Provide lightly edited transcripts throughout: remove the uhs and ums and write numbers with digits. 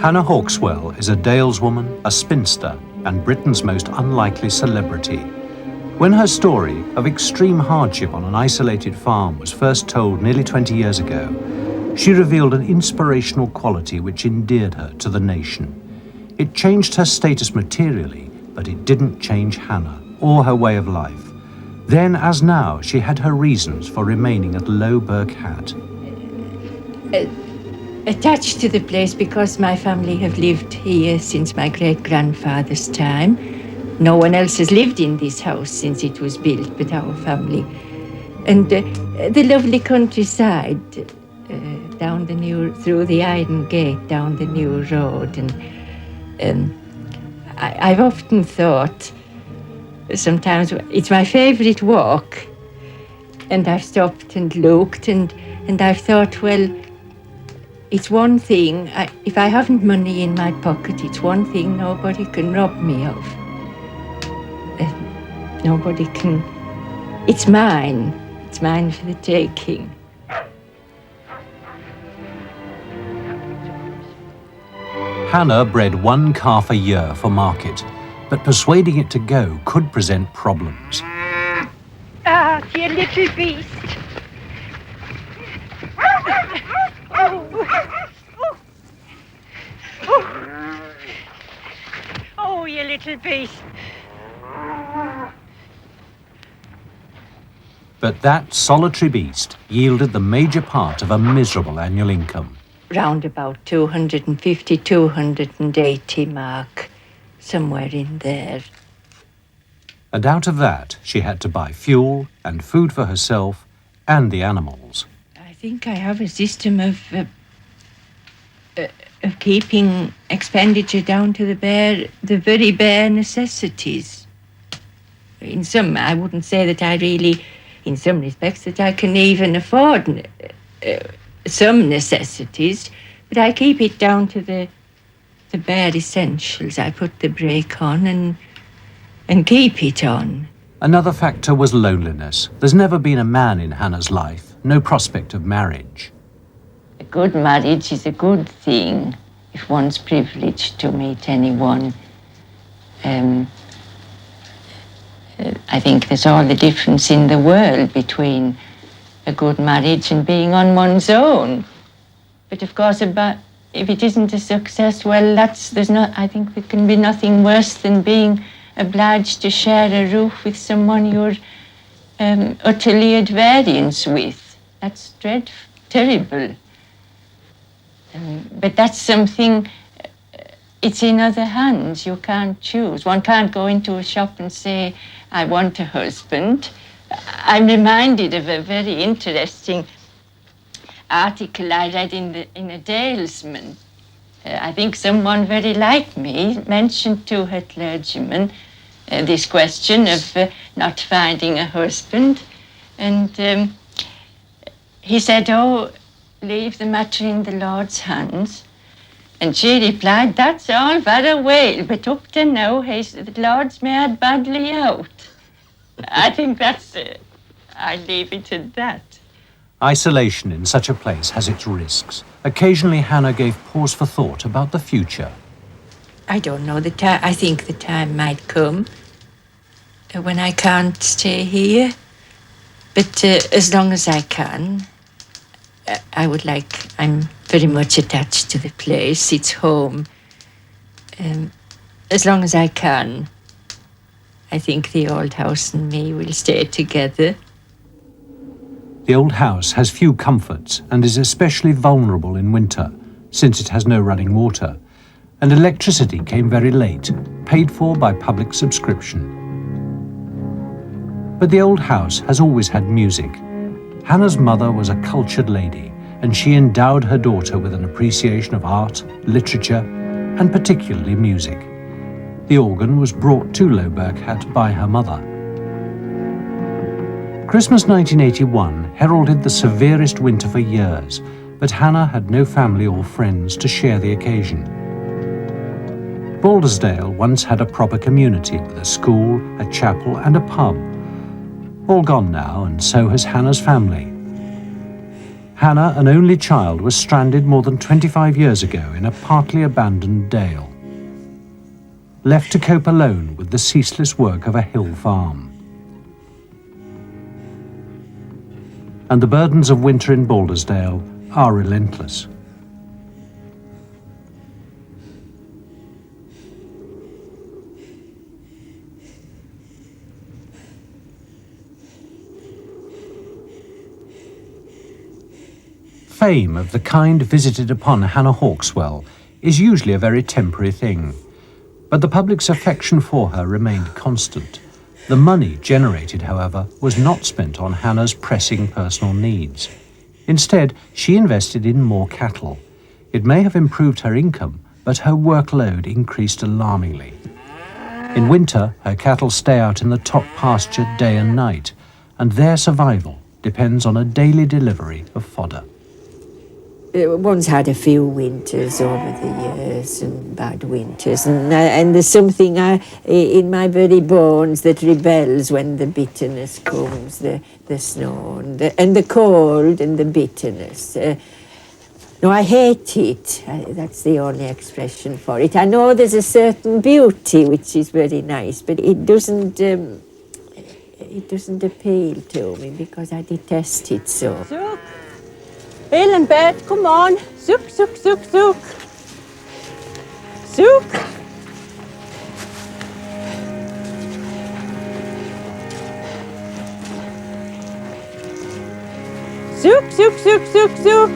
Hannah Hauxwell is a daleswoman, a spinster, and Britain's most unlikely celebrity. When her story of extreme hardship on an isolated farm was first told nearly 20 years ago, she revealed an inspirational quality which endeared her to the nation. It changed her status materially, but it didn't change Hannah or her way of life. Then, as now, she had her reasons for remaining at Lowberg Hat. Attached to the place because my family have lived here since my great-grandfather's time. No one else has lived in this house since it was built but our family. And the lovely countryside, down through the iron gate, down the new road. And I've often thought, sometimes it's my favourite walk. And I've stopped and looked and I've thought, well, it's one thing, if I haven't money in my pocket, it's one thing nobody can rob me of. Nobody can, it's mine for the taking. Hannah bred one calf a year for market, but persuading it to go could present problems. Ah, dear little beast. Oh, you little beast. But that solitary beast yielded the major part of a miserable annual income. Round about 250, 280 mark, somewhere in there. And out of that, she had to buy fuel and food for herself and the animals. I think I have a system of keeping expenditure down to the very bare necessities. In some, I wouldn't say that I really, in some respects, that I can even afford some necessities, but I keep it down to the bare essentials. I put the brake on and keep it on. Another factor was loneliness. There's never been a man in Hannah's life, no prospect of marriage. A good marriage is a good thing if one's privileged to meet anyone. I think there's all the difference in the world between a good marriage and being on one's own. But of course, if it isn't a success, well, I think there can be nothing worse than being obliged to share a roof with someone you're utterly at variance with. That's terrible. But that's something, it's in other hands. You can't choose. One can't go into a shop and say, I want a husband. I'm reminded of a very interesting article I read in a Dalesman. I think someone very like me mentioned to her clergyman this question of not finding a husband. And he said, oh, leave the matter in the Lord's hands. And she replied, that's all very well, but up to now, the Lord's made badly out. I think that's I leave it at that. Isolation in such a place has its risks. Occasionally, Hannah gave pause for thought about the future. I don't know. I think the time might come when I can't stay here. But as long as I can, I'm very much attached to the place. It's home. As long as I can, I think the old house and me will stay together. The old house has few comforts and is especially vulnerable in winter, since it has no running water, and electricity came very late, paid for by public subscription. But the old house has always had music. Hannah's mother was a cultured lady, and she endowed her daughter with an appreciation of art, literature, and particularly music. The organ was brought to Lowberg Hat by her mother. Christmas 1981 heralded the severest winter for years, but Hannah had no family or friends to share the occasion. Baldersdale once had a proper community with a school, a chapel and a pub. All gone now, and so has Hannah's family. Hannah, an only child, was stranded more than 25 years ago in a partly abandoned dale, left to cope alone with the ceaseless work of a hill farm. And the burdens of winter in Baldersdale are relentless. Fame of the kind visited upon Hannah Hauxwell is usually a very temporary thing, but the public's affection for her remained constant. The money generated, however, was not spent on Hannah's pressing personal needs. Instead, she invested in more cattle. It may have improved her income, but her workload increased alarmingly. In winter, her cattle stay out in the top pasture day and night, and their survival depends on a daily delivery of fodder. One's had a few winters over the years, and bad winters, and there's something in my very bones that rebels when the bitterness comes, the snow and the cold and the bitterness. No, I hate it. That's the only expression for it. I know there's a certain beauty which is very nice, but it doesn't appeal to me because I detest it so. Zook! Hill and bed, come on. Zook, zook, zook, zook. Zook! Zook, zook, zook, zook, zook.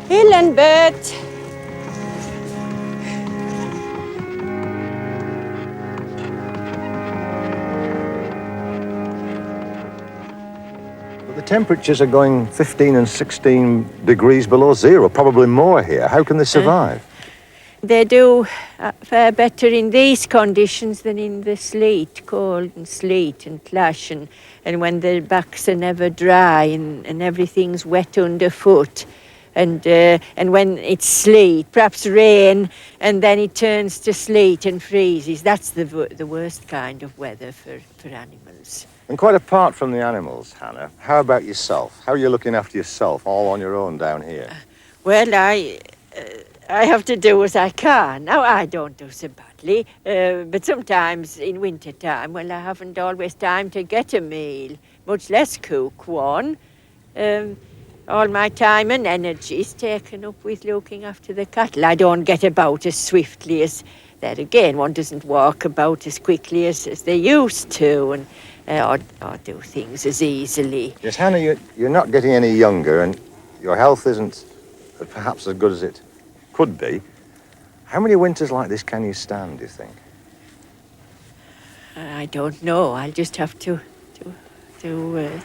Hill and bed. The temperatures are going 15 and 16 degrees below zero, probably more here. How can they survive? They do far better in these conditions than in the sleet, cold and sleet and clash, and when their backs are never dry and everything's wet underfoot. And when it's sleet, perhaps rain, and then it turns to sleet and freezes. That's the worst kind of weather for animals. And quite apart from the animals, Hannah, how about yourself? How are you looking after yourself all on your own down here? Well, I have to do as I can. Now, I don't do so badly, but sometimes in winter time, well, I haven't always time to get a meal, much less cook one. All my time and energy is taken up with looking after the cattle. I don't get about as swiftly as, there again, one doesn't walk about as quickly as they used to, and or do things as easily. Yes, Hannah, you're not getting any younger, and your health isn't perhaps as good as it could be. How many winters like this can you stand, do you think? I don't know. I'll just have to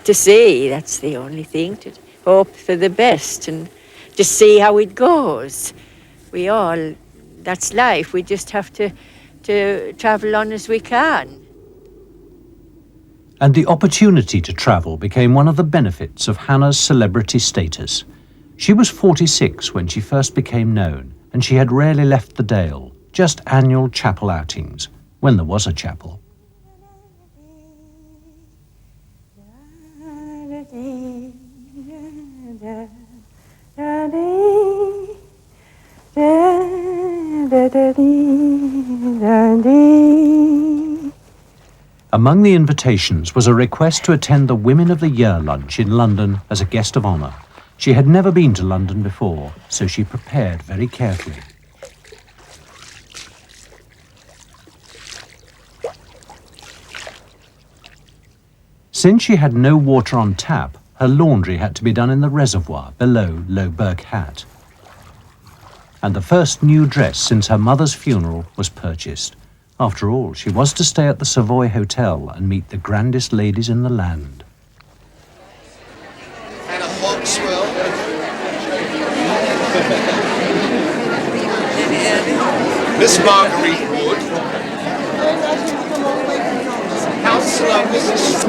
see. That's the only thing, to hope for the best and just see how it goes. That's life. We just have to travel on as we can. And the opportunity to travel became one of the benefits of Hannah's celebrity status. She was 46 when she first became known, and she had rarely left the Dale, just annual chapel outings, when there was a chapel. Among the invitations was a request to attend the Women of the Year lunch in London as a guest of honour. She had never been to London before, so she prepared very carefully. Since she had no water on tap, her laundry had to be done in the reservoir below Lowberg Hat. And the first new dress since her mother's funeral was purchased. After all, she was to stay at the Savoy Hotel and meet the grandest ladies in the land. And a Hauxwell. Miss Marguerite Wood. Councillor Mrs.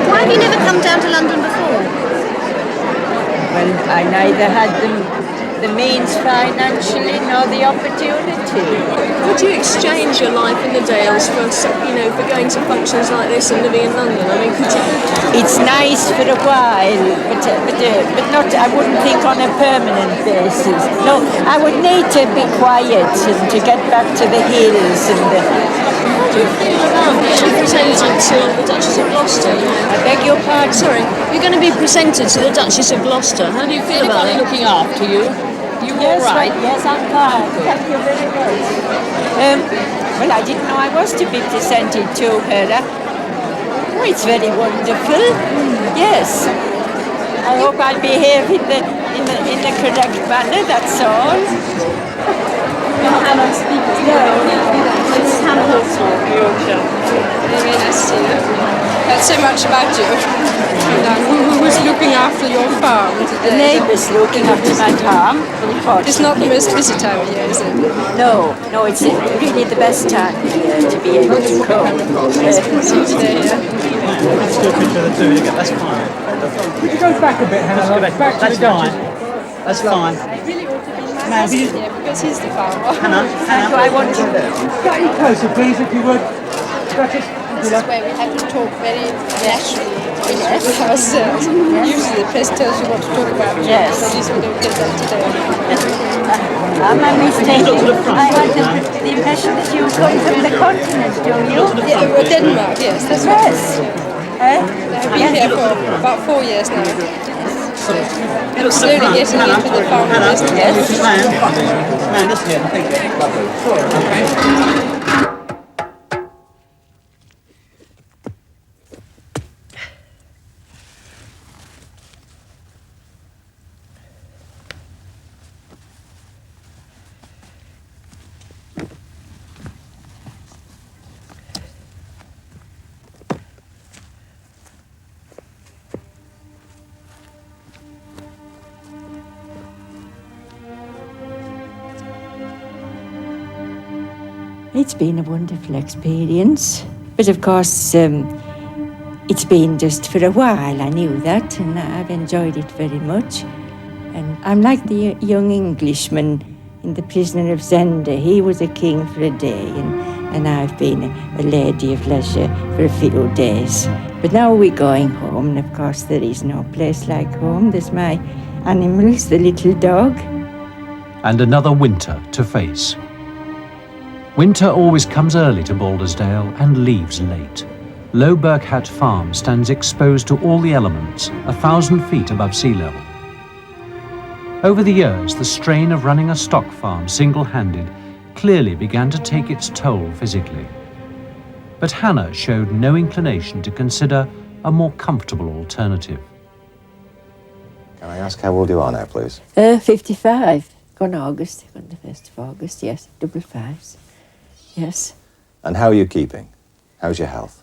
Why have you never come down to London before? Well, I neither had the the means financially nor the opportunity. Would you exchange your life in the Dales for, for going to functions like this and living in London? I mean, could you? It's nice for a while, but not. I wouldn't think on a permanent basis. No, I would need to be quiet and to get back to the hills and the. How do you feel about being presented to the Duchess of Gloucester? I beg your pardon. Sorry, you're going to be presented to the Duchess of Gloucester. How do you feel about it? Looking after you? You Yes, all right? yes, I'm fine. Thank you very much. Well, I didn't know I was to be presented to her. Oh, it's very wonderful. Yes. I hope I'll behave in the correct manner. That's all. Hannah speaking. It's Hannah Hauxwell, Yorkshire. Very nice to you. Heard so much about you. Who was looking after your farm today? The neighbours looking after my farm. It's not the most busy time of year, is it? No, it's really the best time of year to be able to come. Today, yeah. Let's do a picture of the two again. That's fine. Could you go back a bit, Hannah? Back to That's the fine. That's fine. I really ought to be my husband here because he's the farmer. Hannah, Do I want to? Slightly closer, please, if you would. Duchess, This is where we have to talk very naturally. Because usually the press tells you what to talk about. Yes. But at least we don't get that today. Am I mistaken? I had the impression that you come from the continent, do you? Yeah, Denmark, yes. That's right. Yes. I've been here for about 4 years now. I'm slowly getting into the farming business. Man, listen here. Thank you. It's been a wonderful experience, but of course it's been just for a while. I knew that, and I've enjoyed it very much. And I'm like the young Englishman in The Prisoner of Zenda. He was a king for a day, and I've been a lady of leisure for a few days. But now we're going home, and of course there is no place like home. There's my animals, the little dog. And another winter to face. Winter always comes early to Baldersdale and leaves late. Lowberg Hat Farm stands exposed to all the elements, 1,000 feet above sea level. Over the years, the strain of running a stock farm single-handed clearly began to take its toll physically. But Hannah showed no inclination to consider a more comfortable alternative. Can I ask how old you are now, please? 55. Gone August, on the 1st of August, yes, double fives. Yes. And how are you keeping? How's your health?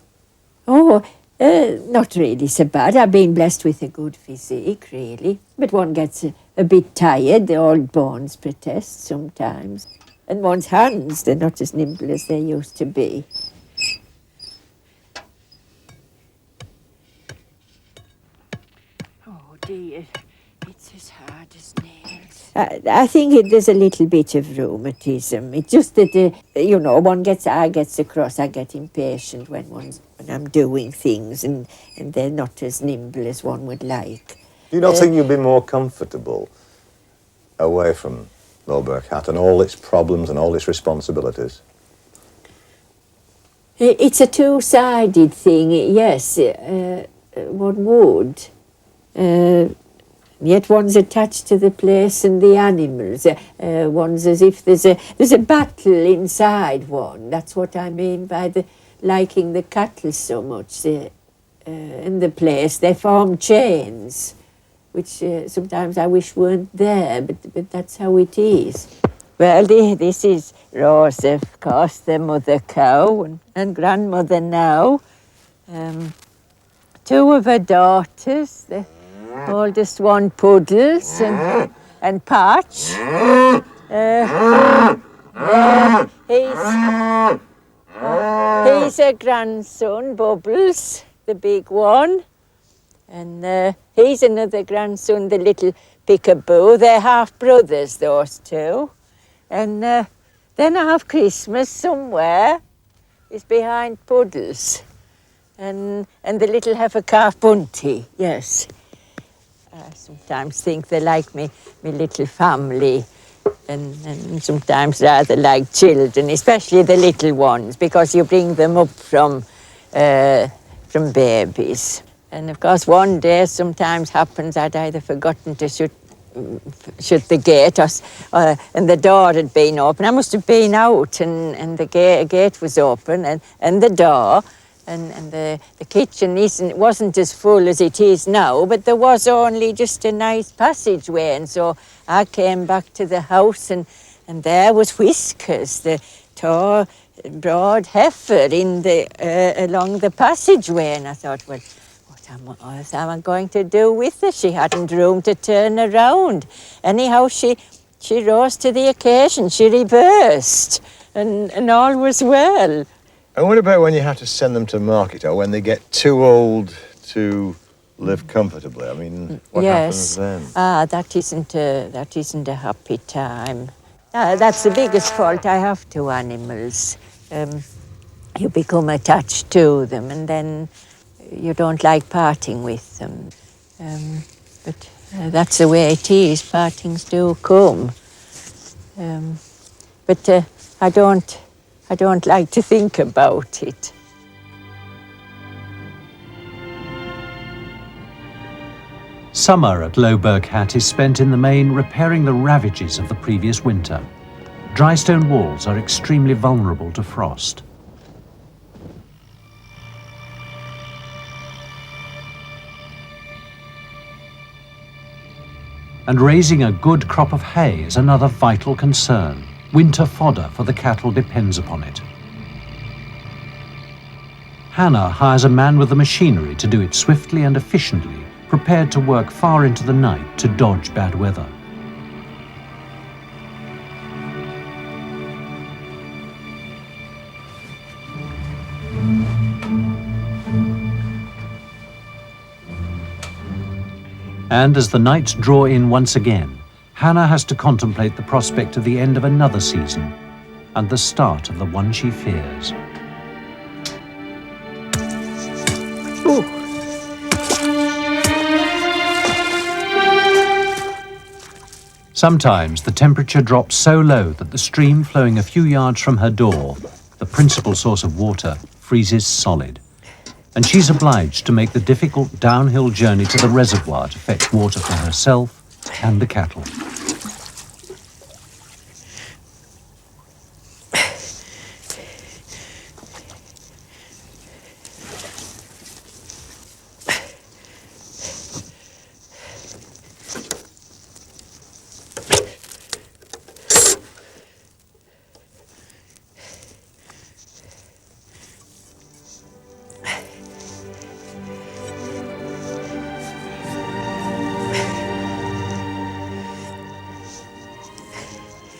Oh, not really so bad. I've been blessed with a good physique, really. But one gets a bit tired. The old bones protest sometimes. And one's hands, they're not as nimble as they used to be. Oh, dear. It's as hard as nails. I think there's a little bit of rheumatism. It's just that, I get impatient when I'm doing things and they're not as nimble as one would like. Do you not think you'd be more comfortable away from Lowberg Hat and all its problems and all its responsibilities? It's a two-sided thing, yes. One would. Yet one's attached to the place and the animals. One's as if there's a battle inside one. That's what I mean by liking the cattle so much. In the place, they form chains, which sometimes I wish weren't there, but that's how it is. Well, this is Rose, of course, the mother cow, and grandmother now. Two of her daughters, the oldest one, Puddles, and Patch. He's a grandson, Bubbles, the big one. And he's another grandson, the little Peekaboo. They're half-brothers, those two. And then I have Christmas somewhere. It's behind Puddles. And the little heifer calf Bunty, yes. I sometimes think they're like me little family. And sometimes rather like children, especially the little ones, because you bring them up from babies. And of course, one day sometimes happens I'd either forgotten to shut the gate, and the door had been open. I must have been out, and the gate was open, and the door, and the kitchen wasn't as full as it is now, but there was only just a nice passageway, and so I came back to the house, and there was Whiskers, the tall, broad heifer along the passageway, and I thought, well, what am I going to do with her? She hadn't room to turn around. Anyhow, she rose to the occasion. She reversed, and all was well. And what about when you have to send them to market, or when they get too old to live comfortably? I mean, what happens then? That isn't a happy time. That's the biggest fault I have to animals. You become attached to them, and then you don't like parting with them. But that's the way it is. Partings do come. But I don't like to think about it. Summer at Lowberg Hat is spent in the main repairing the ravages of the previous winter. Dry stone walls are extremely vulnerable to frost. And raising a good crop of hay is another vital concern. Winter fodder for the cattle depends upon it. Hannah hires a man with the machinery to do it swiftly and efficiently, prepared to work far into the night to dodge bad weather. And as the nights draw in once again, Hannah has to contemplate the prospect of the end of another season and the start of the one she fears. Ooh. Sometimes the temperature drops so low that the stream flowing a few yards from her door, the principal source of water, freezes solid. And she's obliged to make the difficult downhill journey to the reservoir to fetch water for herself and the cattle.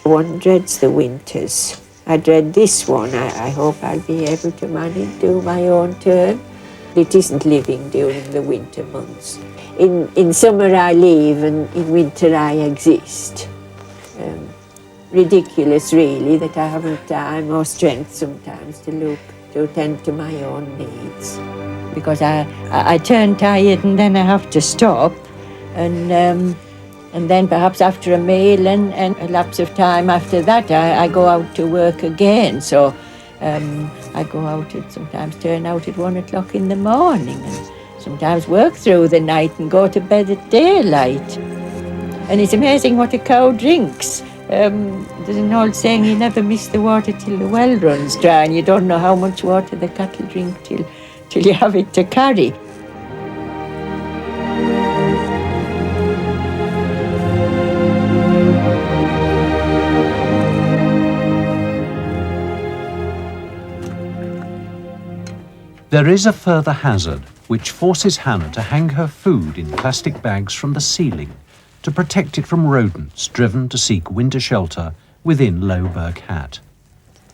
One dreads the winters. I dread this one. I hope I'll be able to manage do my own turn. It isn't living during the winter months. In summer I live and in winter I exist. Ridiculous really that I haven't time or strength sometimes to attend to my own needs. Because I turn tired and then I have to stop, and then perhaps after a meal and a lapse of time after that, I go out to work again. So I go out and sometimes turn out at 1 o'clock in the morning, and sometimes work through the night and go to bed at daylight. And it's amazing what a cow drinks. There's an old saying, you never miss the water till the well runs dry, and you don't know how much water the cattle drink till you have it to carry. There is a further hazard which forces Hannah to hang her food in plastic bags from the ceiling to protect it from rodents driven to seek winter shelter within Lowberg Hat.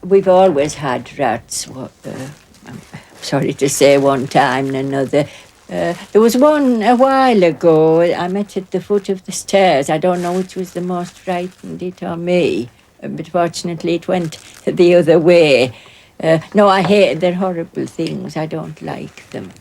We've always had rats. I'm sorry to say one time and another, There was one a while ago I met at the foot of the stairs. I don't know which was the most frightened, it or me, but fortunately it went the other way. No, I hate, they're horrible things. I don't like them.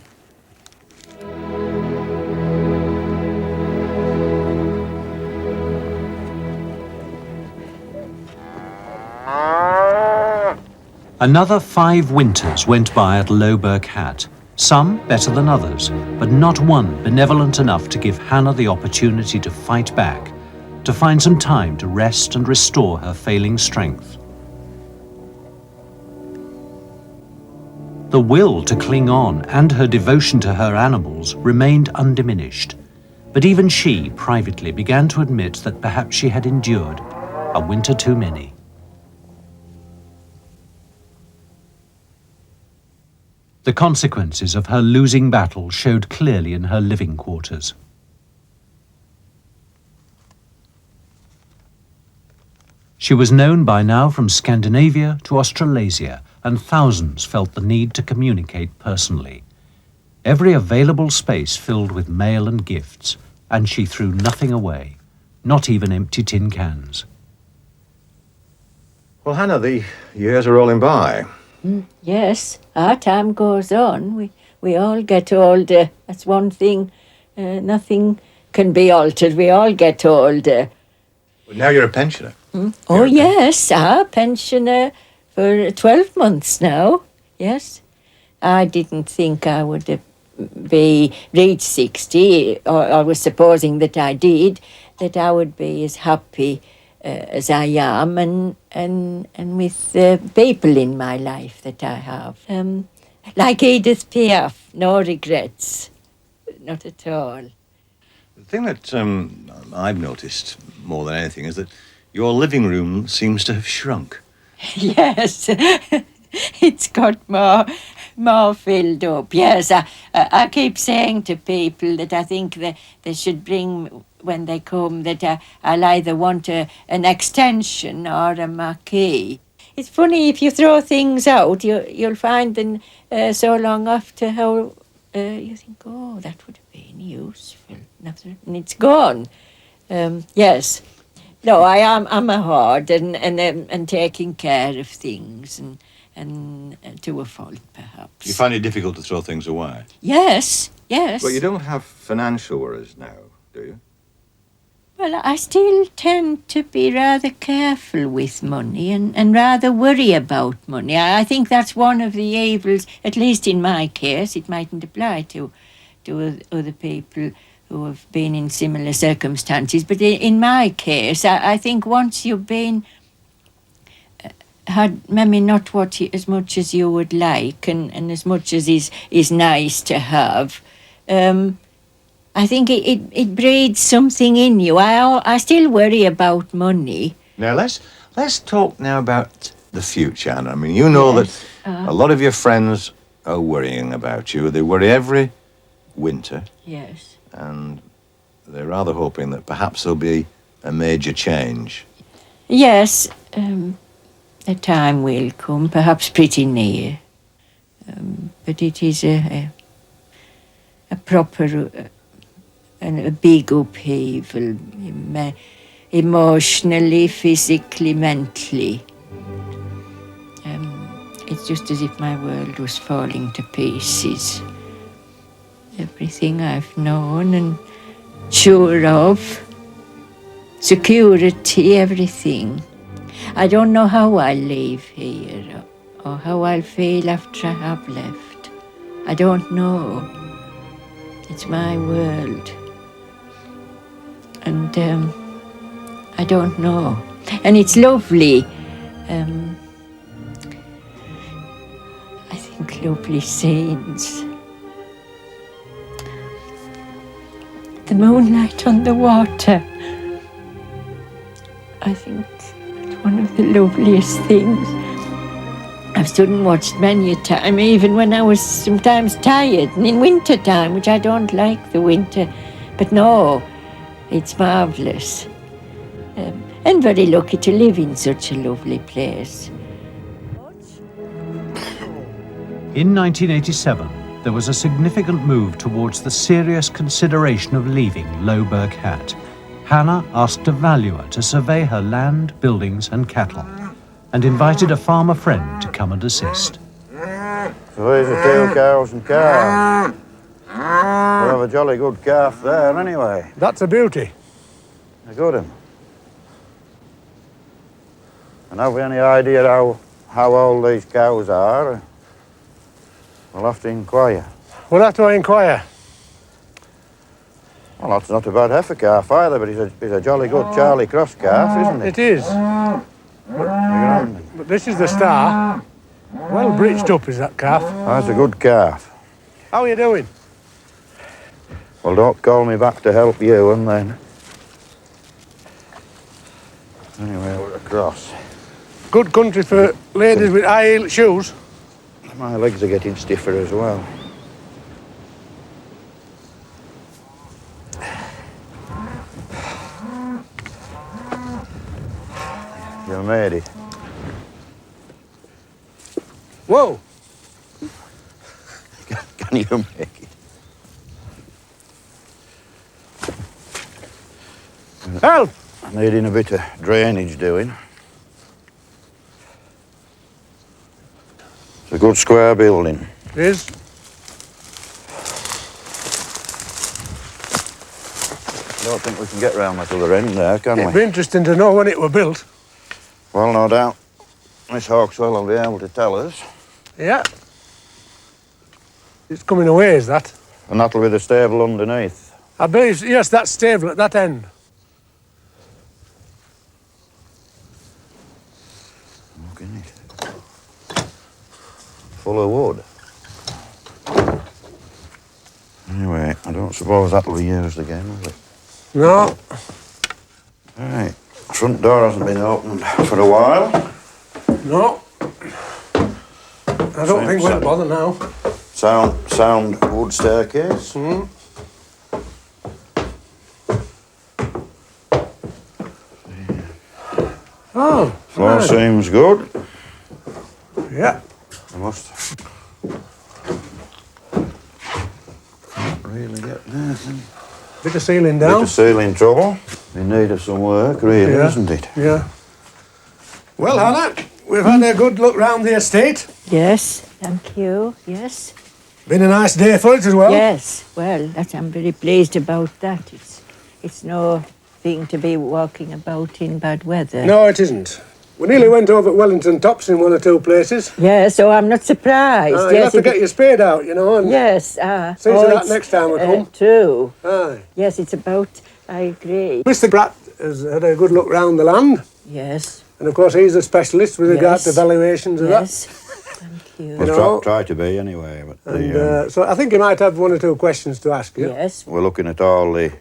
Another 5 winters went by at Lowberg Hat, some better than others, but not one benevolent enough to give Hannah the opportunity to fight back, to find some time to rest and restore her failing strength. The will to cling on and her devotion to her animals remained undiminished, but even she privately began to admit that perhaps she had endured a winter too many. The consequences of her losing battle showed clearly in her living quarters. She was known by now from Scandinavia to Australasia, and thousands felt the need to communicate personally. Every available space filled with mail and gifts, and she threw nothing away, not even empty tin cans. Well, Hannah, the years are rolling by. Yes, our time goes on. We all get older. That's one thing. Nothing can be altered. We all get older. Well, now you're a pensioner. Oh, yes, a pensioner for 12 months now. Yes. I didn't think I would reach 60, or I was supposing that I did, that I would be as happy as I am, and with the people in my life that I have. Like Edith Piaf, no regrets, not at all. The thing that I've noticed more than anything is that your living room seems to have shrunk. Yes, it's got more filled up. Yes, I keep saying to people that I think that they should bring, when they come, that I'll either want an extension or a marquee. It's funny, if you throw things out, you'll find them so long after how you think, oh, that would have been useful. And it's gone. Yes. No, I'm a hoard and taking care of things and to a fault, perhaps. You find it difficult to throw things away? Yes. But you don't have financial worries now, do you? Well, I still tend to be rather careful with money and rather worry about money. I think that's one of the evils, at least in my case. It mightn't apply to other people who have been in similar circumstances. But in my case, I think once you've been, had maybe not as much as you would like and as much as is nice to have, I think it breeds something in you. I still worry about money. Now, let's talk now about the future, Anna. I mean, you know Yes, that a lot of your friends are worrying about you. They worry every winter. Yes. And they're rather hoping that perhaps there'll be a major change. Yes, a time will come, perhaps pretty near. But it is a proper and a big upheaval, emotionally, physically, mentally. It's just as if my world was falling to pieces. Everything I've known and sure of, security, everything. I don't know how I'll leave here or how I'll feel after I have left. I don't know. It's my world. And I don't know. And it's lovely. I think lovely scenes. The moonlight on the water. I think it's one of the loveliest things. I've stood and watched many a time, even when I was sometimes tired, and in winter time, which I don't like the winter. But no, it's marvellous. And very lucky to live in such a lovely place. In 1987, there was a significant move towards the serious consideration of leaving Lowberg Hat. Hannah asked a valuer to survey her land, buildings and cattle, and invited a farmer friend to come and assist. So these are 2 cows and calves. We have a jolly good calf there anyway. That's a beauty. A good one. And have we any idea how old these cows are? We'll have to inquire. We'll have to inquire. Well, that's not a bad heifer calf either, but he's a jolly good Charlie Cross calf, isn't It he? is. But this is the star. Well bridged up is that calf. That's a good calf. How are you doing? Well, don't call me back to help you, and then... Anyway, we're across. Good country for ladies with high-heeled shoes. My legs are getting stiffer as well. You made it. Whoa! Can you make it? Help! Needing a bit of drainage doing. It's a good square building. It is. I don't think we can get round that other end there, can It'd we? be interesting to know when it were built. Well, no doubt Miss Hauxwell will be able to tell us. Yeah. It's coming away, is that? And that'll be the stable underneath. I believe, yes, that's stable at that end. Look in it. Full of wood. Anyway, I don't suppose that'll be used again, will it? No. Right. Front door hasn't been opened for a while. No. I don't think we'll bother now. Sound wood staircase. Oh. Floor right. seems good. Yeah. I must. Can't really get there. Bit of ceiling Bit down. of ceiling trouble. In need of some work, really, Yeah. isn't it? Yeah. Well, Hannah, we've had a good look round the estate. Yes, thank you. Yes. Been a nice day for it as well. Yes, well, I'm very pleased about that. It's no thing to be walking about in bad weather. No, it isn't. We nearly went over at Wellington Tops in 1 or 2 places. Yes, so I'm not surprised. You'll yes, have to get your spade out, you know. And Yes, see to that it's, next time we come. True. Aye. Yes, it's about, I agree. Mr. Bratt has had a good look round the land. Yes, And of course, he's a specialist with regard to Yes. valuations of yes. Thank you. We'll You know- try to be anyway. But that. And so I think he might have 1 or 2 questions to ask you. Yes, we're looking at all the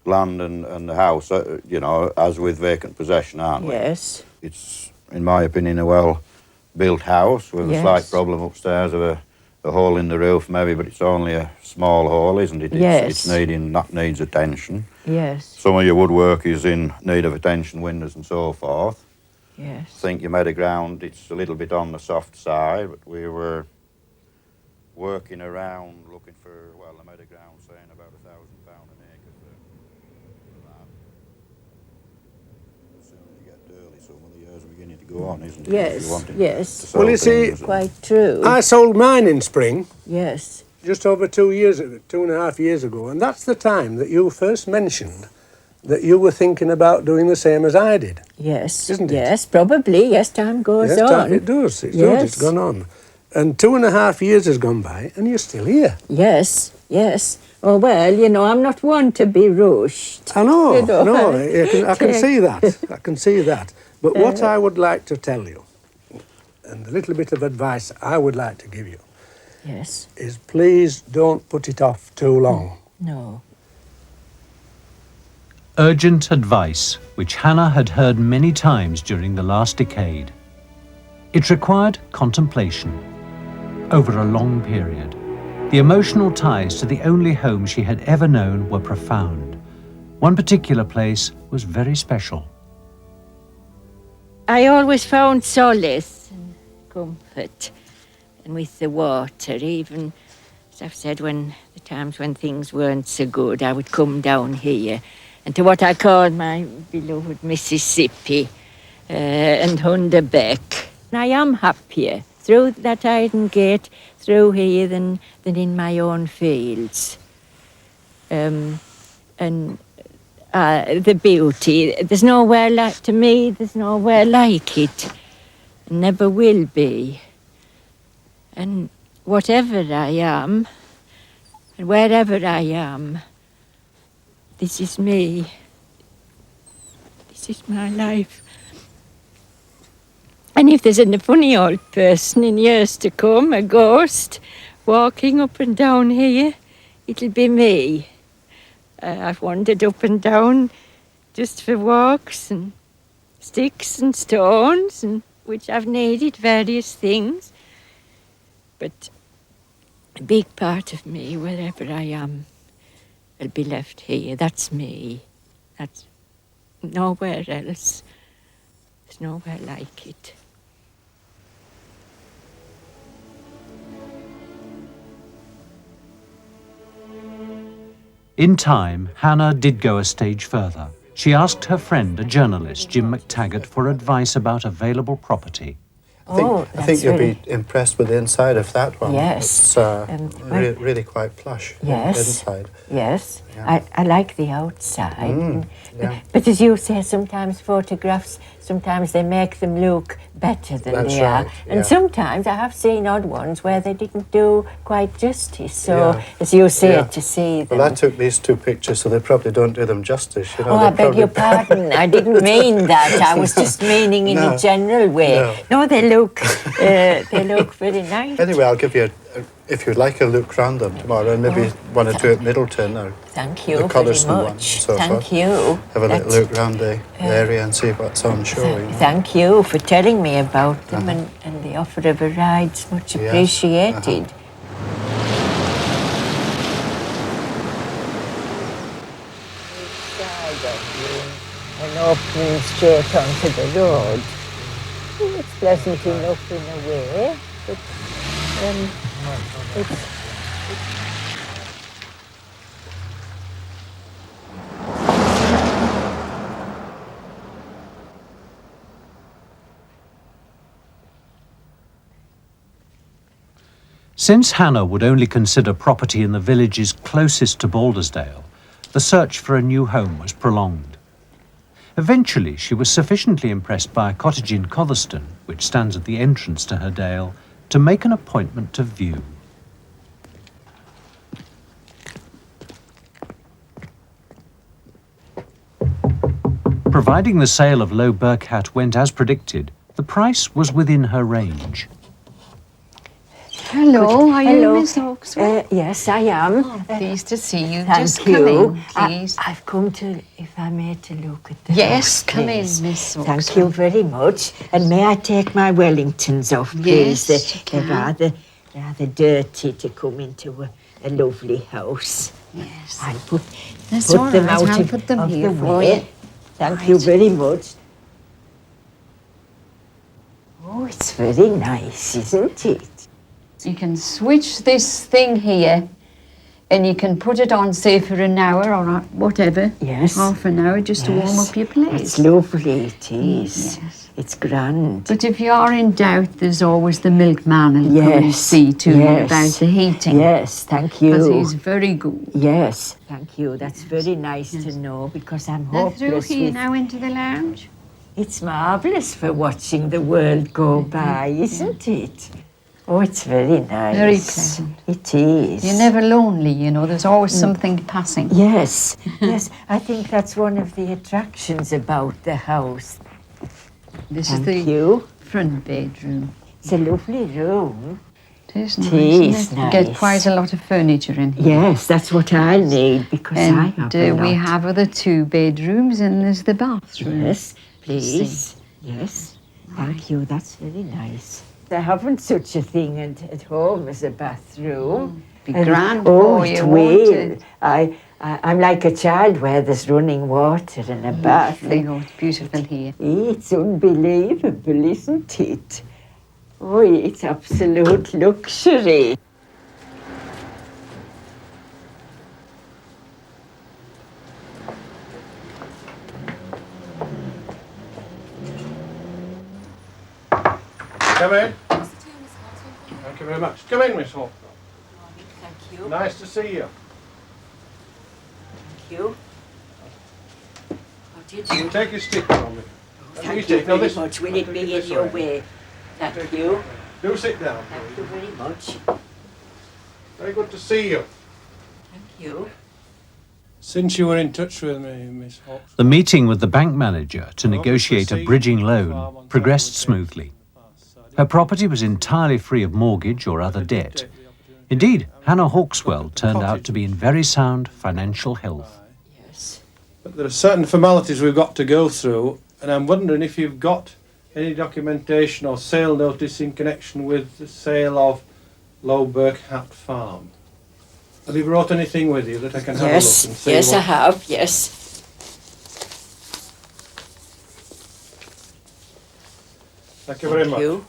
land and the house, you know, as with vacant possession, aren't we? yes, It's, in my opinion, a well-built house with a Yes. slight problem upstairs of a hole in the roof, maybe, but it's only a small hole, isn't it? Yes. That needs attention. yes, Some of your woodwork is in need of attention, windows and so forth. yes. I think your meadow ground, it's a little bit on the soft side, but we were working around looking for, well, the meadow ground saying about £1,000 an acre for that. As soon as you get early, some of the years are beginning to go on, isn't it? Yes, If you wanted yes. to sell Well, you see, things and- Quite true. I sold mine in spring, Yes, just over 2 years ago, 2.5 years ago, and that's the time that you first mentioned that you were thinking about doing the same as I did. yes. Isn't it? Yes, probably. Yes, time goes Yes, on. it does. It does. Yes. It's gone on. And 2.5 years has gone by, and you're still here. Yes, yes. Oh, well, you know, I'm not one to be rushed. I know. You know, No, I can see that. I can see that. But what I would like to tell you, and the little bit of advice I would like to give you, Yes, is please don't put it off too long. no. Urgent advice, which Hannah had heard many times during the last decade. It required contemplation over a long period. The emotional ties to the only home she had ever known were profound. One particular place was very special. I always found solace and comfort and with the water, even as I've said, when the times when things weren't so good, I would come down here and to what I call my beloved Mississippi and Hunderbeck. I am happier through that iron gate, through here, than in my own fields. And the beauty, there's nowhere like, to me, there's nowhere like it. Never will be. And whatever I am, and wherever I am, this is me. This is my life. And if there's a funny old person in years to come, a ghost, walking up and down here, it'll be me. I've wandered up and down just for walks and sticks and stones, and which I've needed various things. But a big part of me, wherever I am, will be left here. That's me. That's nowhere else. There's nowhere like it. In time, Hannah did go a stage further. She asked her friend, a journalist, Jim McTaggart, for advice about available property. I think you'll be impressed with the inside of that one. Yes. It's really quite plush inside. Yes. Yeah. I like the outside. Yeah. But as you say, sometimes photographs, sometimes they make them look better than That's they right, are. And yeah. sometimes I have seen odd ones where they didn't do quite justice. So, Yeah. as you say, Yeah. to see them. Well, I took these two pictures, so they probably don't do them justice. You know, Oh, I beg your pardon. I didn't mean that. I was just meaning in No. a general way. No, they look very nice. Anyway, I'll give you, if you'd like, a look round them tomorrow, and maybe one or two at Middleton or Thank you the very Coddeston one. And much. so Thank forth. you. Have a little look round the area and see what's on show. You know. Thank you for telling me about them and the offer of a ride's much Yes. appreciated. And opening straight onto the road. It's pleasant enough in a way, but it's Since Hannah would only consider property in the villages closest to Baldersdale, the search for a new home was prolonged. Eventually, she was sufficiently impressed by a cottage in Cotherston, which stands at the entrance to her dale, to make an appointment to view. Providing the sale of Low Birk Hat went as predicted, the price was within her range. Hello, are you Hello. Miss Hauxwell? Yes, I am. Oh, pleased to see you. Thank Just you. come in, please. I've come to, if I may, to look at the Yes, house, come in, please. Miss Thank Hauxwell. you very much. And may I take my Wellingtons off, please? Yes, you They're can. rather dirty to come into a lovely house. Yes. I'll put That's all them right, out I'll of, put them of here the for way. you. Thank you very much. Oh, it's very nice, isn't it? You can switch this thing here and you can put it on, say, for an hour or whatever. Yes. Half an hour just to warm up your place. It's lovely, it is. Yes. It's grand. But if you are in doubt, there's always the milkman who'll come and see to you about the heating. Yes, thank you. Because he's very good. Yes, thank you. That's very nice to know because I'm Now through hopeless here with... now into the lounge. It's marvellous for watching the world go by, isn't it? Oh, it's very nice. Very pleasant. It is. You're never lonely, you know, there's always something passing. Yes, yes. I think that's one of the attractions about the house. This Thank is the you. front bedroom. It's a lovely room. It is It nice, is isn't it? You nice. get quite a lot of furniture in here. Yes, that's what I need because I And have a lot. we have other 2 bedrooms and there's the bathroom. Yes, please. Yes, thank you. That's very nice. I haven't such a thing at home as a bathroom. Be And- grand oh, for it you, won't will. it? I'm like a child where there's running water and a bath. Lovely, oh, it's beautiful here. It's unbelievable, isn't it? Oh, it's absolute luxury. Come in. Thank you very much. Come in, Miss Hawke. Thank you. Nice to see you. Thank you. How do you do? Take your stick from me. Thank you very much. Will it be in your way? Thank you. Do sit down, Thank please. you very much. Very good to see you. Thank you. Since you were in touch with me, Miss Hawke. The meeting with the bank manager to negotiate a bridging loan progressed smoothly. Her property was entirely free of mortgage or other debt. Indeed, Hannah Hauxwell turned out to be in very sound financial health. Yes. But there are certain formalities we've got to go through, and I'm wondering if you've got any documentation or sale notice in connection with the sale of Low Birk Hall Farm. Have you brought anything with you that I can have a look and see? Yes, I have, yes. Thank you very much. Thank you.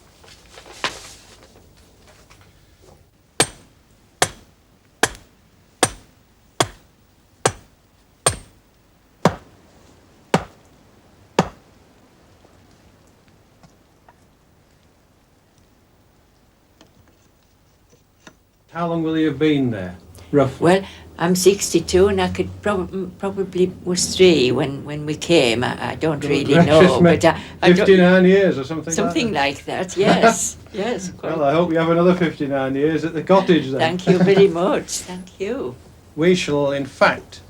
How long will you have been there, roughly? Well, I'm 62 and I could probably was 3 when we came. I don't really know, but I don't, 59 years or something something like like that, yes. Yes. that. Well, I hope you have another 59 years at the cottage then. Thank you very much. Thank you. We shall, in fact,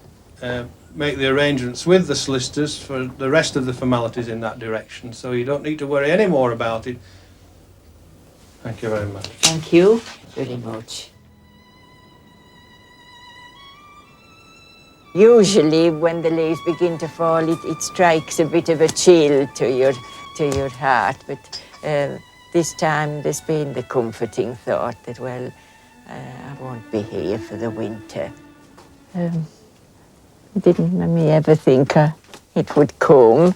make the arrangements with the solicitors for the rest of the formalities in that direction, so you don't need to worry any more about it. Thank you very much. Thank you very much. Usually when the leaves begin to fall, it strikes a bit of a chill to your heart, but this time there's been the comforting thought that, well, I won't be here for the winter. Didn't let me ever think it would come.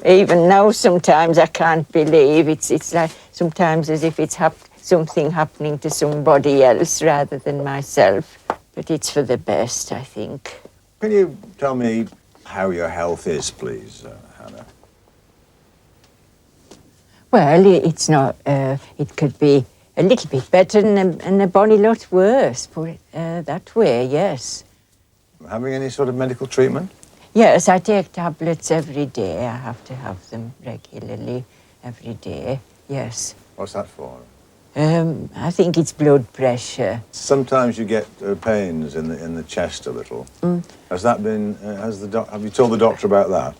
Even now sometimes I can't believe it's like sometimes as if it's something happening to somebody else rather than myself. But it's for the best, I think. Can you tell me how your health is, please, Hannah? Well, it's not. It could be a little bit better and a bonny lot worse. Put it that way, yes. Having any sort of medical treatment? Yes, I take tablets every day. I have to have them regularly every day. Yes. What's that for? I think it's blood pressure. Sometimes you get pains in the chest a little. Has that been? Have you told the doctor about that?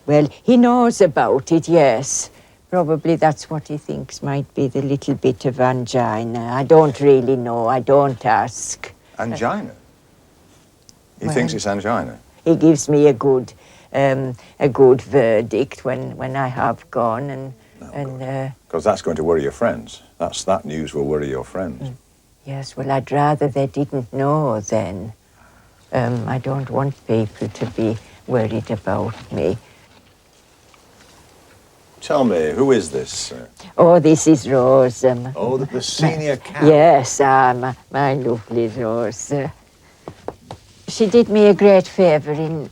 Well, he knows about it. Yes. Probably that's what he thinks might be the little bit of angina. I don't really know. I don't ask. Angina? He thinks it's angina? He gives me a good verdict when I have gone and. Because that's going to worry your friends. That news will worry your friends. Yes, well, I'd rather they didn't know then. I don't want people to be worried about me. Tell me, who is this? Oh, this is Rose. The senior cat. Yes, my lovely Rose. She did me a great favour in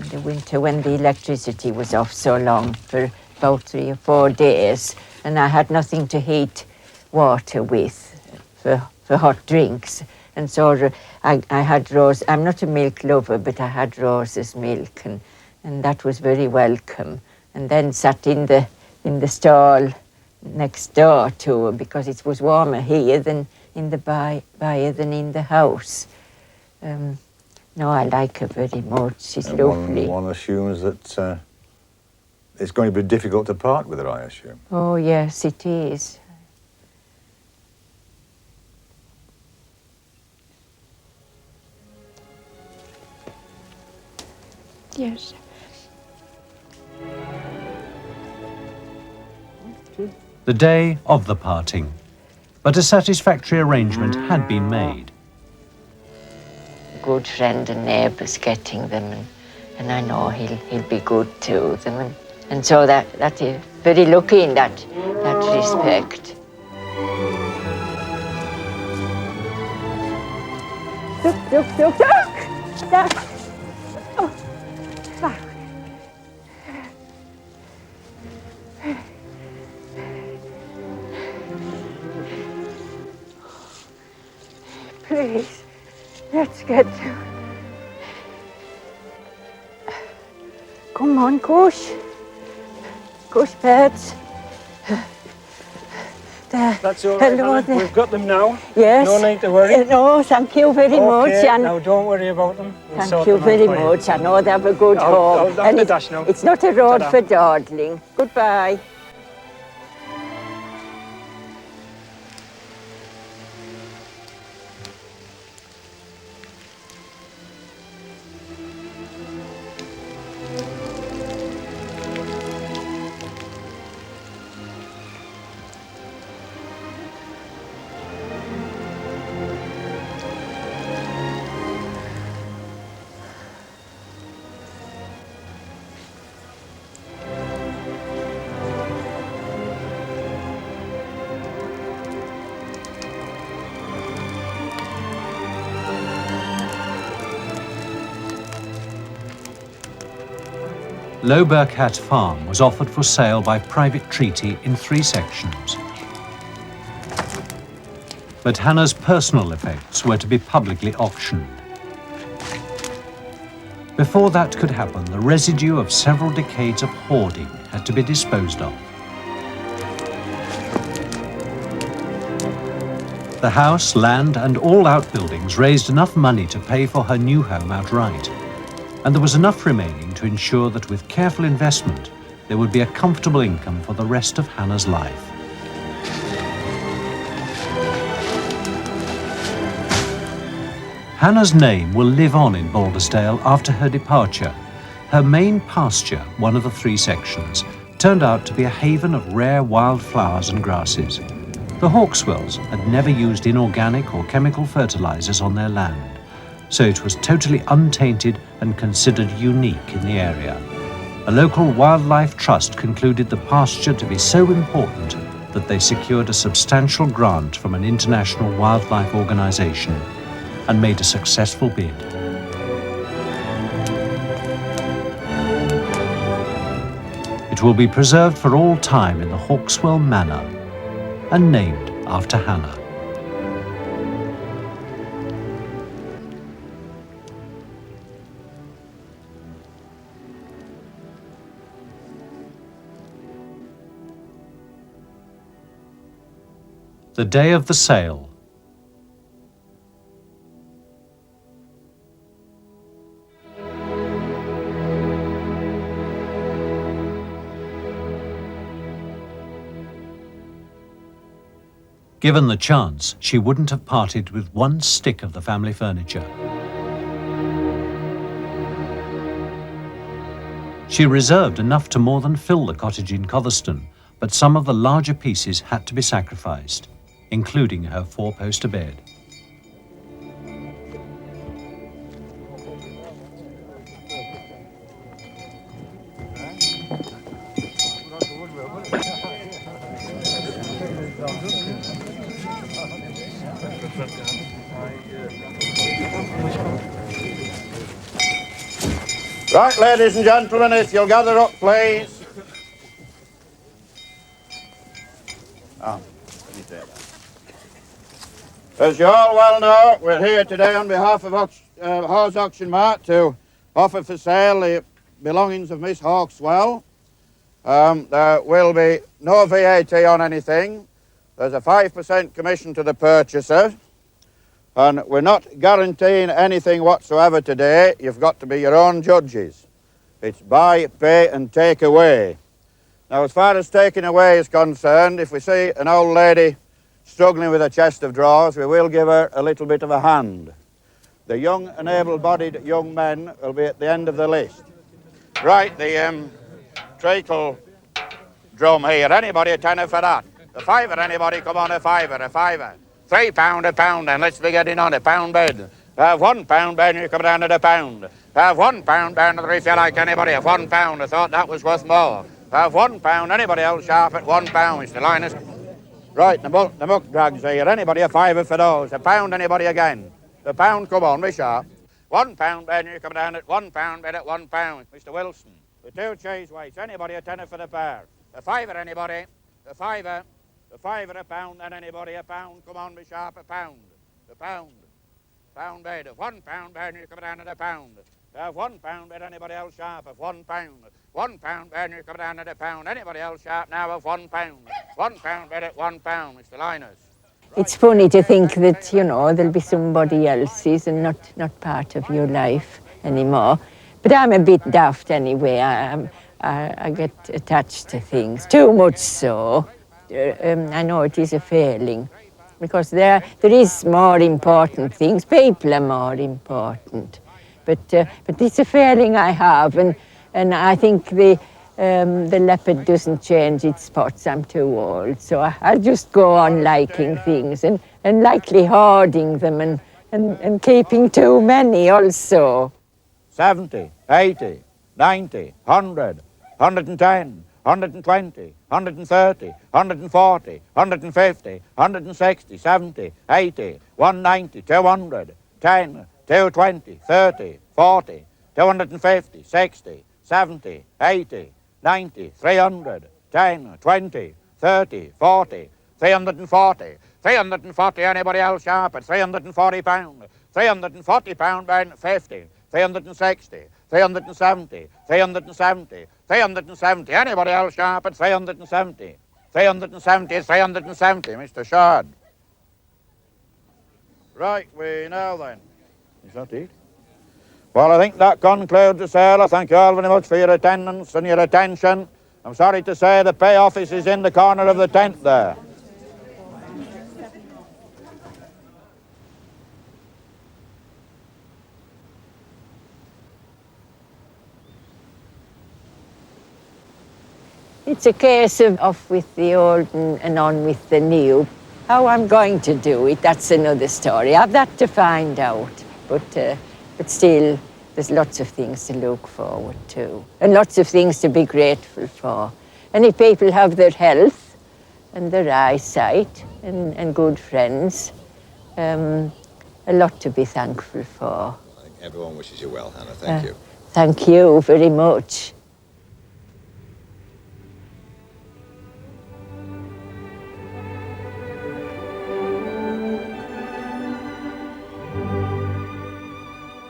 the winter when the electricity was off so long for about 3 or 4 days, and I had nothing to heat water with for hot drinks. And so I had Rose. I'm not a milk lover, but I had Rose's milk, and that was very welcome. And then sat in the stall next door to her because it was warmer here than in the byre than in the house. No, I like her very much. She's lovely. One assumes that it's going to be difficult to part with her, I assume. Oh, yes, it is. Yes. The day of the parting. But a satisfactory arrangement had been made. Good friend and neighbours getting them, and I know he'll be good to them, and so that is very lucky in that respect. Look! Oh, fuck. Let's get... Come on, Kush. Kush birds. There. That's all right, Hello Helen. there. We've got them now. Yes. No need to worry. No, thank you very much. Okay, And now don't worry about them. We'll thank sort you them out very for you. much. I know they have a good home. I'll have the dash now. It's not a road Ta-da. for dawdling. Goodbye. Lowberg Hat Farm was offered for sale by private treaty in 3 sections. But Hannah's personal effects were to be publicly auctioned. Before that could happen, the residue of several decades of hoarding had to be disposed of. The house, land, and all outbuildings raised enough money to pay for her new home outright. And there was enough remaining to ensure that with careful investment, there would be a comfortable income for the rest of Hannah's life. Hannah's name will live on in Baldersdale after her departure. Her main pasture, one of the 3 sections, turned out to be a haven of rare wild flowers and grasses. The Hauxwells had never used inorganic or chemical fertilizers on their land, so it was totally untainted and considered unique in the area. A local wildlife trust concluded the pasture to be so important that they secured a substantial grant from an international wildlife organization and made a successful bid. It will be preserved for all time in the Hauxwell Manor and named after Hannah. The day of the sale. Given the chance, she wouldn't have parted with one stick of the family furniture. She reserved enough to more than fill the cottage in Cotherston, but some of the larger pieces had to be sacrificed, including her 4-poster bed. Right, ladies and gentlemen, if you'll gather up, please. As you all well know, we're here today on behalf of Horse Auction Mart to offer for sale the belongings of Miss Hauxwell. There will be no VAT on anything. There's a 5% commission to the purchaser. And we're not guaranteeing anything whatsoever today. You've got to be your own judges. It's buy, pay and take away. Now, as far as taking away is concerned, if we see an old lady struggling with a chest of drawers, we will give her a little bit of a hand. The young and able-bodied young men will be at the end of the list. Right, the treacle drum here. Anybody a tenner for that? A fiver, anybody? Come on, a fiver, a fiver. £3 a pound, and let's be getting on a pound bed. Have £1 bed, and you come down to the pound. Have £1 bed, if you like anybody, have £1. I thought that was worth more. Have £1. Anybody else sharp at £1, Mr. Linus? Right, the muck drags here. Anybody a fiver for those? A pound, anybody again? A pound, come on, be sharp. £1 bed, and you come down at £1 bed at £1. Mr. Wilson, the 2 cheese weights. Anybody a tenner for the pair? A fiver, anybody? A fiver. A fiver a pound, and anybody a pound. Come on, be sharp, a pound. A pound. pound bid, of £1 bid, you come down at a pound. Of £1 bid, anybody else sharp, of £1. £1 bid, you come down at a pound. Anybody else sharp now of £1. £1 bid at £1, Mr. Linus. It's funny to think that, you know, there'll be somebody else's and not part of your life anymore. But I'm a bit daft anyway. I get attached to things, too much so. I know it is a failing, because there is more important things. People are more important. But it's a failing I have, and I think the leopard doesn't change its spots. I'm too old, so I'll just go on liking things and likely hoarding them and keeping too many also. 70, 80, 90, 100, 110, 120, 130, 140, 150, 160, 70, 80, 190, 200, 10, 220, 30, 40, 250, 60, 70, 80, 90, 300, 10, 20, 30, 40, 340, 340, anybody else sharp at £340, £340 bid 50, 360, 370, 370, 370, anybody else sharp at 370, 370, 370, Mr. Shard. Right, we know then. Is that it? Well, I think that concludes the sale. I thank you all very much for your attendance and your attention. I'm sorry to say the pay office is in the corner of the tent there. It's a case of off with the old and on with the new. How I'm going to do it, that's another story. I've that to find out. But still, there's lots of things to look forward to and lots of things to be grateful for. And if people have their health and their eyesight and good friends, a lot to be thankful for. I think everyone wishes you well, Hannah. Thank you. Thank you very much.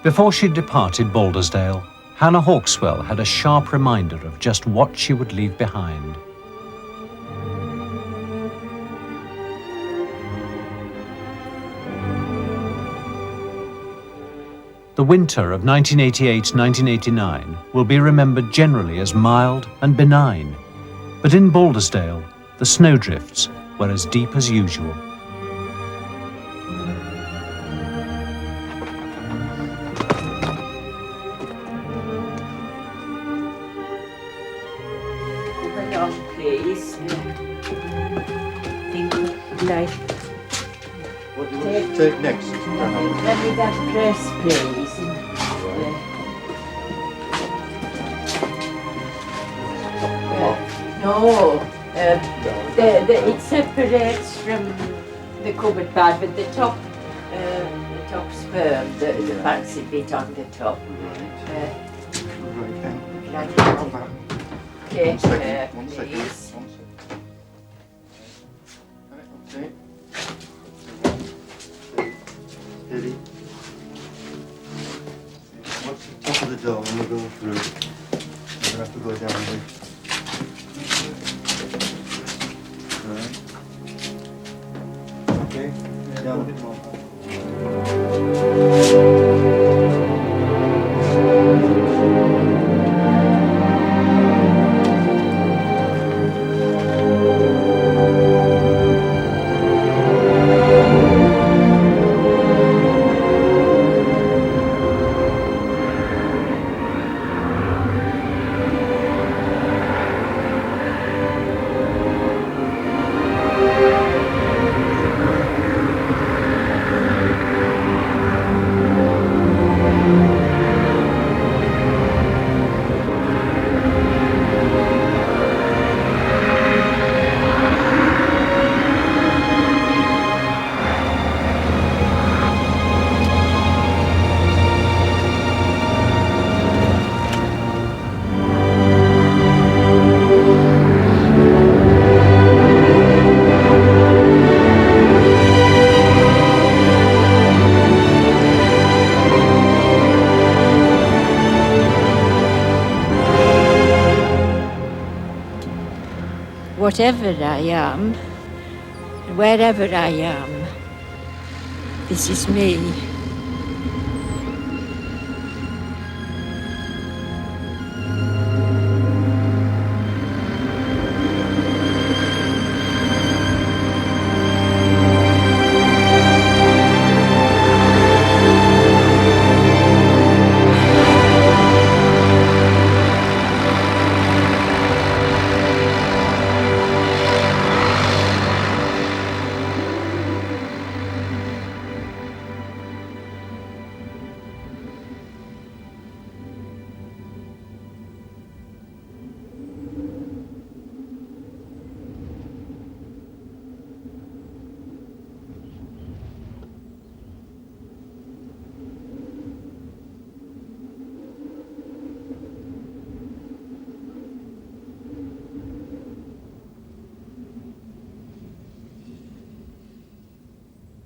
Before she departed Baldersdale, Hannah Hauxwell had a sharp reminder of just what she would leave behind. The winter of 1988-1989 will be remembered generally as mild and benign, but in Baldersdale, the snowdrifts were as deep as usual. Please. What do you want to take next? Let me that press, please. No, it separates from the cupboard part, but the top's firm, the fancy bit on the top. Like that. Okay, One second. please. Okay. Steady. What's the top of the door when we go through? We're going to have to go down here. Right. Okay, down a bit more. whatever I am, wherever I am, this is me.